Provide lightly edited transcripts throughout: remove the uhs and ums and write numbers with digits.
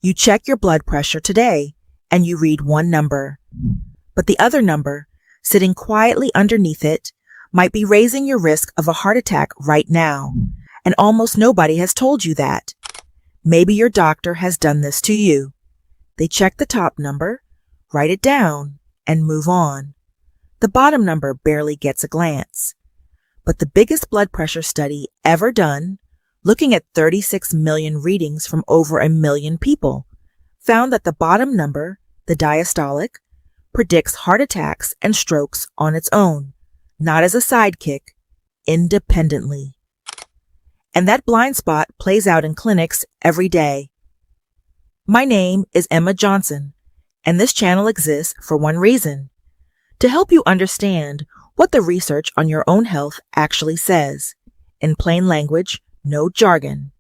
You check your blood pressure today and you read one number, but the other number, sitting quietly underneath it, might be raising your risk of a heart attack right now, and almost nobody has told you that. Maybe your doctor has done this to you. They check the top number, write it down, and move on. The bottom number barely gets a glance. But the biggest blood pressure study ever done, looking at 36 million readings from over 1 million people, found that the bottom number, the diastolic, predicts heart attacks and strokes on its own, not as a sidekick, independently. And that blind spot plays out in clinics every day. My name is Emma Johnson, and this channel exists for one reason: to help you understand what the research on your own health actually says. In plain language, no jargon.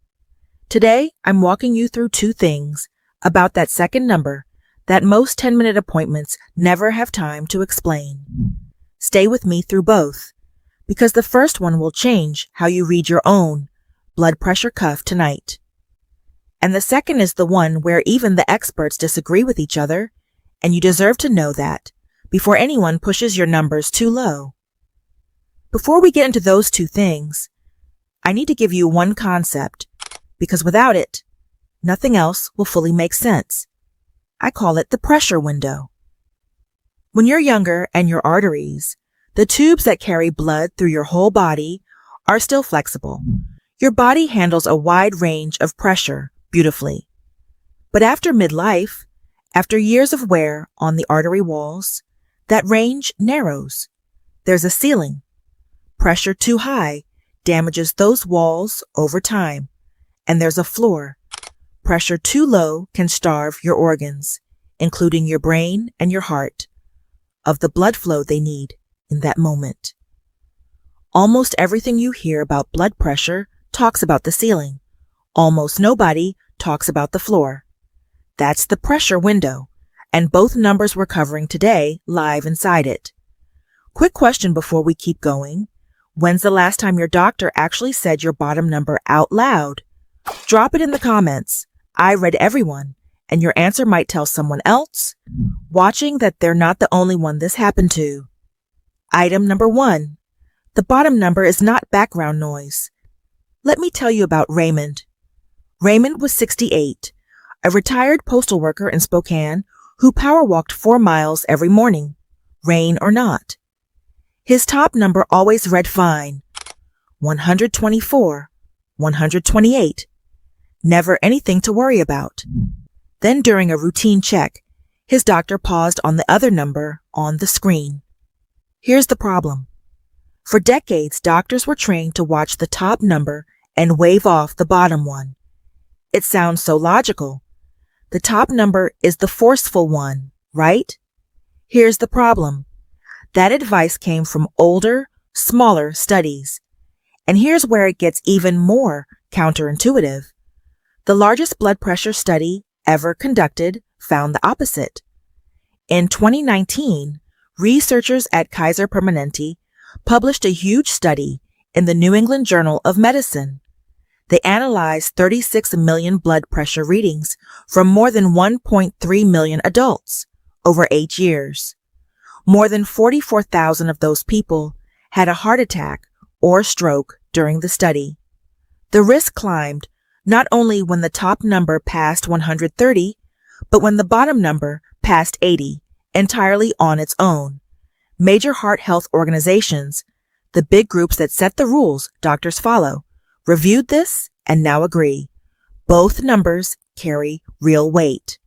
Today, I'm walking you through 2 things about that second number that most 10-minute appointments never have time to explain. Stay with me through both, because the first one will change how you read your own blood pressure cuff tonight. And the second is the one where even the experts disagree with each other, and you deserve to know that before anyone pushes your numbers too low. Before we get into those 2 things, I need to give you one concept, because without it, nothing else will fully make sense. I call it the pressure window. When you're younger and your arteries, the tubes that carry blood through your whole body, are still flexible. Your body handles a wide range of pressure beautifully. But after midlife, after years of wear on the artery walls, that range narrows. There's a ceiling. Pressure too high damages those walls over time, and there's a floor. Pressure too low can starve your organs, including your brain and your heart, of the blood flow they need in that moment. Almost everything you hear about blood pressure talks about the ceiling. Almost nobody talks about the floor. That's the pressure window, and both numbers we're covering today live inside it. Quick question before we keep going. When's the last time your doctor actually said your bottom number out loud? Drop it in the comments. I read everyone, and your answer might tell someone else watching that they're not the only one this happened to. Item number 1. The bottom number is not background noise. Let me tell you about Raymond. Raymond was 68, a retired postal worker in Spokane who power walked 4 miles every morning, rain or not. His top number always read fine, 124, 128. Never anything to worry about. Then during a routine check, his doctor paused on the other number on the screen. Here's the problem. For decades, doctors were trained to watch the top number and wave off the bottom one. It sounds so logical. The top number is the forceful one, right? Here's the problem. That advice came from older, smaller studies. And here's where it gets even more counterintuitive. The largest blood pressure study ever conducted found the opposite. In 2019, researchers at Kaiser Permanente published a huge study in the New England Journal of Medicine. They analyzed 36 million blood pressure readings from more than 1.3 million adults over 8 years. More than 44,000 of those people had a heart attack or stroke during the study. The risk climbed not only when the top number passed 130, but when the bottom number passed 80, entirely on its own. Major heart health organizations, the big groups that set the rules doctors follow, reviewed this and now agree. Both numbers carry real weight.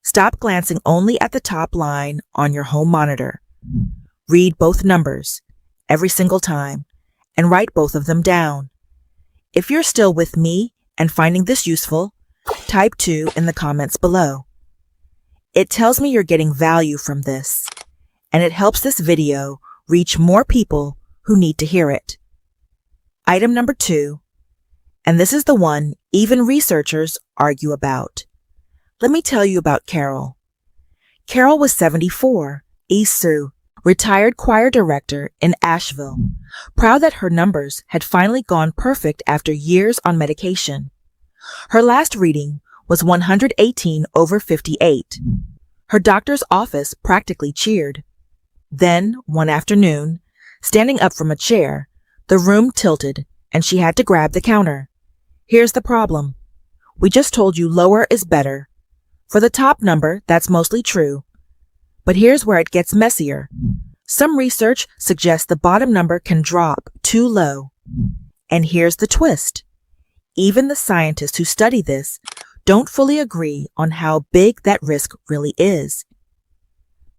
Stop glancing only at the top line on your home monitor. Read both numbers every single time and write both of them down. If you're still with me and finding this useful, type 2 in the comments below. It tells me you're getting value from this, and it helps this video reach more people who need to hear it. Item number 2, and this is the one even researchers argue about. Let me tell you about Carol. Carol was 74, East Sioux, retired choir director in Asheville, proud that her numbers had finally gone perfect after years on medication. Her last reading was 118/58. Her doctor's office practically cheered. Then, one afternoon, standing up from a chair, the room tilted and she had to grab the counter. Here's the problem. We just told you lower is better. For the top number, that's mostly true. But here's where it gets messier. Some research suggests the bottom number can drop too low. And here's the twist. Even the scientists who study this don't fully agree on how big that risk really is.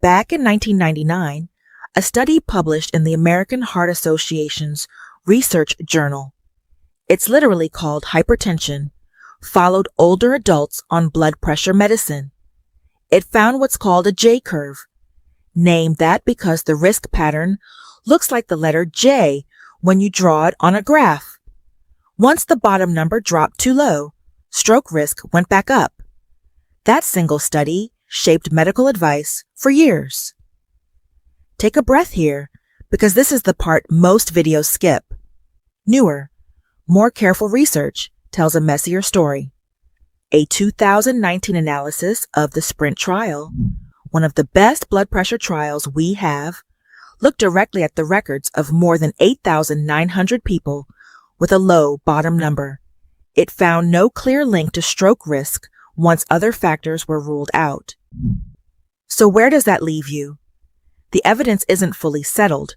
Back in 1999, a study published in the American Heart Association's Research Journal, it's literally called Hypertension, followed older adults on blood pressure medicine. It found what's called a J-curve, named that because the risk pattern looks like the letter J when you draw it on a graph. Once the bottom number dropped too low, stroke risk went back up. That single study shaped medical advice for years. Take a breath here, because this is the part most videos skip. Newer, more careful research tells a messier story. A 2019 analysis of the Sprint trial, one of the best blood pressure trials we have, looked directly at the records of more than 8,900 people with a low bottom number. It found no clear link to stroke risk once other factors were ruled out. So where does that leave you? The evidence isn't fully settled,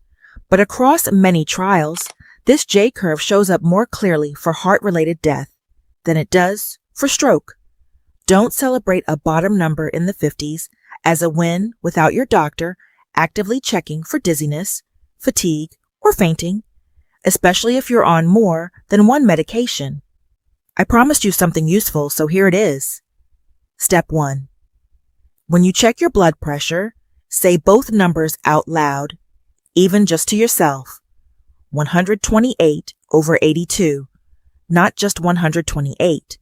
but across many trials, this J-curve shows up more clearly for heart-related death than it does for stroke. Don't celebrate a bottom number in the 50s as a win without your doctor actively checking for dizziness, fatigue, or fainting, especially if you're on more than one medication. I promised you something useful, so here it is. Step 1. When you check your blood pressure, say both numbers out loud, even just to yourself. 128/82, not just 128.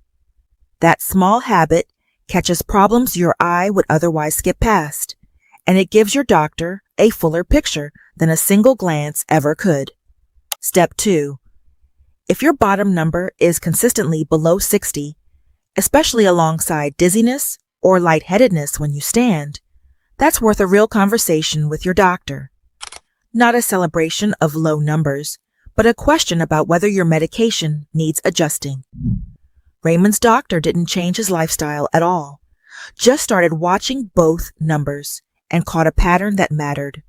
That small habit catches problems your eye would otherwise skip past, and it gives your doctor a fuller picture than a single glance ever could. Step 2. If your bottom number is consistently below 60, especially alongside dizziness or lightheadedness when you stand, that's worth a real conversation with your doctor. Not a celebration of low numbers, but a question about whether your medication needs adjusting. Raymond's doctor didn't change his lifestyle at all, just started watching both numbers and caught a pattern that mattered.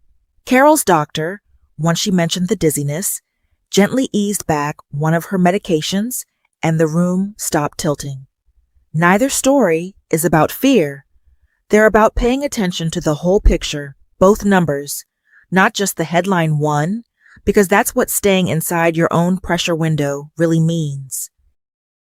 Carol's doctor, once she mentioned the dizziness, gently eased back one of her medications and the room stopped tilting. Neither story is about fear. They're about paying attention to the whole picture, both numbers, not just the headline 1, because that's what staying inside your own pressure window really means.